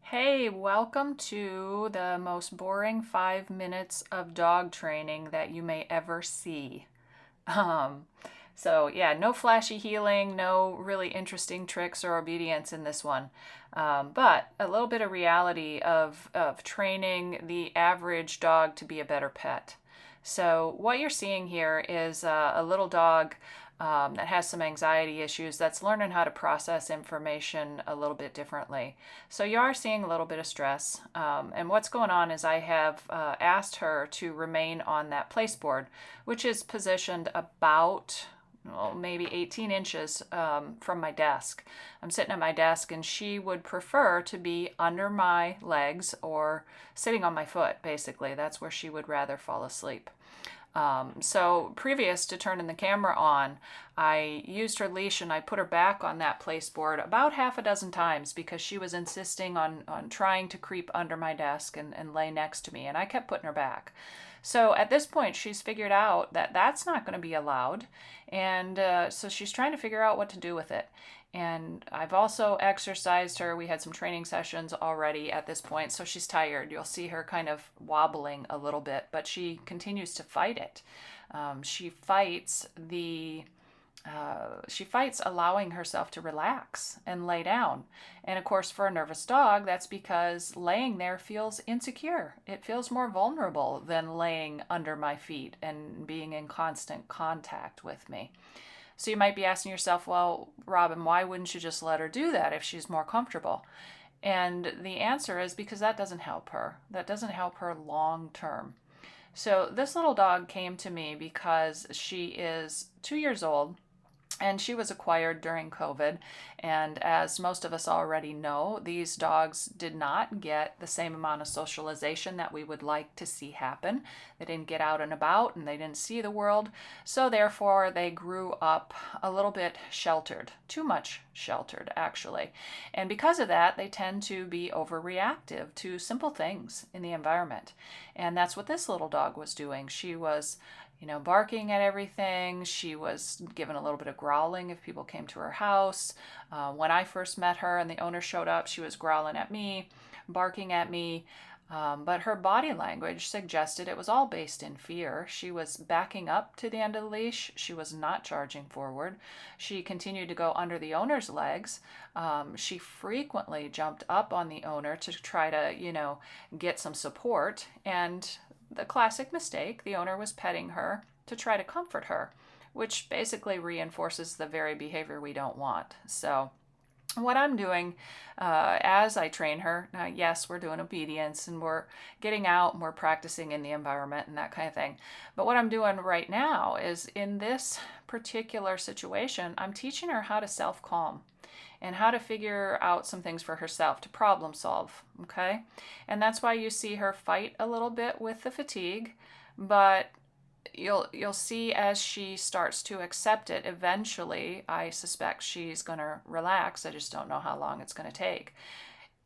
Hey, welcome to the most boring 5 minutes of dog training that you may ever see. Um, yeah, no flashy healing, no really interesting tricks or obedience in this one, but a little bit of reality of training the average dog to be a better pet. So what you're seeing here is a little dog that has some anxiety issues that's learning how to process information a little bit differently. So you are seeing a little bit of stress. And what's going on is I have asked her to remain on that place board, which is positioned about maybe 18 inches from my desk. I'm sitting at my desk, and she would prefer to be under my legs or sitting on my foot, basically. That's where she would rather fall asleep. So previous to turning the camera on, I used her leash and I put her back on that place board about half a dozen times because she was insisting on trying to creep under my desk and lay next to me, and I kept putting her back. So at this point, she's figured out that that's not going to be allowed, and so she's trying to figure out what to do with it. And I've also exercised her. We had some training sessions already at this point, so she's tired. You'll see her kind of wobbling a little bit, but she continues to fight it. She fights she fights allowing herself to relax and lay down. And of course, for a nervous dog, that's because laying there feels insecure. It feels more vulnerable than laying under my feet and being in constant contact with me. So you might be asking yourself, well, Robin, why wouldn't you just let her do that if she's more comfortable? And the answer is because that doesn't help her. That doesn't help her long term. So this little dog came to me because she is 2 years old, and she was acquired during COVID. And as most of us already know, these dogs did not get the same amount of socialization that we would like to see happen. They didn't get out and about, and they didn't see the world. So therefore, they grew up a little bit sheltered, too much sheltered, actually. And because of that, they tend to be overreactive to simple things in the environment. And that's what this little dog was doing. She was barking at everything. She was given a little bit of growling if people came to her house. When I first met her and the owner showed up, she was growling at me, barking at me. But her body language suggested it was all based in fear. She was backing up to the end of the leash. She was not charging forward. She continued to go under the owner's legs. She frequently jumped up on the owner to try to, get some support. And the classic mistake, the owner was petting her to try to comfort her, which basically reinforces the very behavior we don't want. So what I'm doing as I train her, yes, we're doing obedience and we're getting out and we're practicing in the environment and that kind of thing. But what I'm doing right now is, in this particular situation, I'm teaching her how to self-calm and how to figure out some things for herself to problem solve, okay? And that's why you see her fight a little bit with the fatigue, but you'll see as she starts to accept it, eventually I suspect she's going to relax. I just don't know how long it's going to take.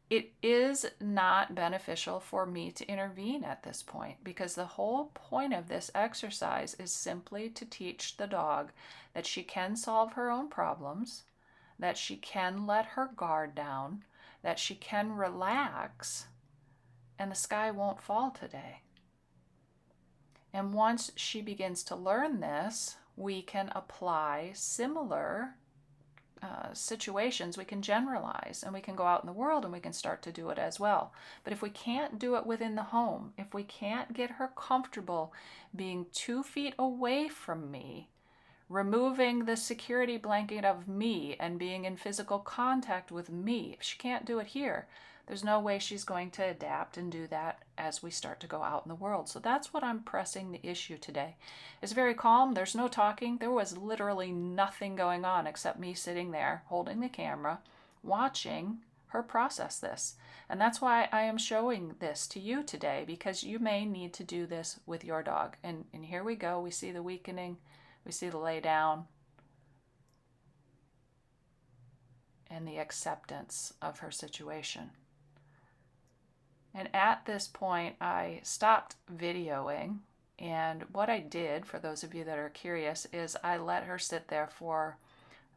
It is not beneficial for me to intervene at this point, because the whole point of this exercise is simply to teach the dog that she can solve her own problems, that she can let her guard down, that she can relax, and the sky won't fall today. And once she begins to learn this, we can apply similar situations. We can generalize, and we can go out in the world and we can start to do it as well. But if we can't do it within the home, if we can't get her comfortable being 2 feet away from me, removing the security blanket of me and being in physical contact with me, if she can't do it here, there's no way she's going to adapt and do that as we start to go out in the world. So that's what I'm pressing the issue today. It's very calm. There's no talking. There was literally nothing going on except me sitting there holding the camera, watching her process this. And that's why I am showing this to you today, because you may need to do this with your dog. And here we go. We see the weakening. We see the lay down and the acceptance of her situation. And at this point, I stopped videoing. And what I did, for those of you that are curious, is I let her sit there for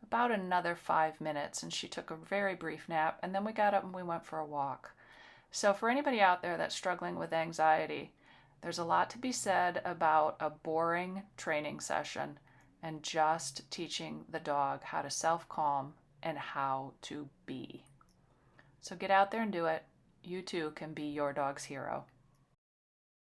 about another 5 minutes, and she took a very brief nap. And then we got up and we went for a walk. So, for anybody out there that's struggling with anxiety, there's a lot to be said about a boring training session and just teaching the dog how to self calm and how to be. So, get out there and do it. You too can be your dog's hero.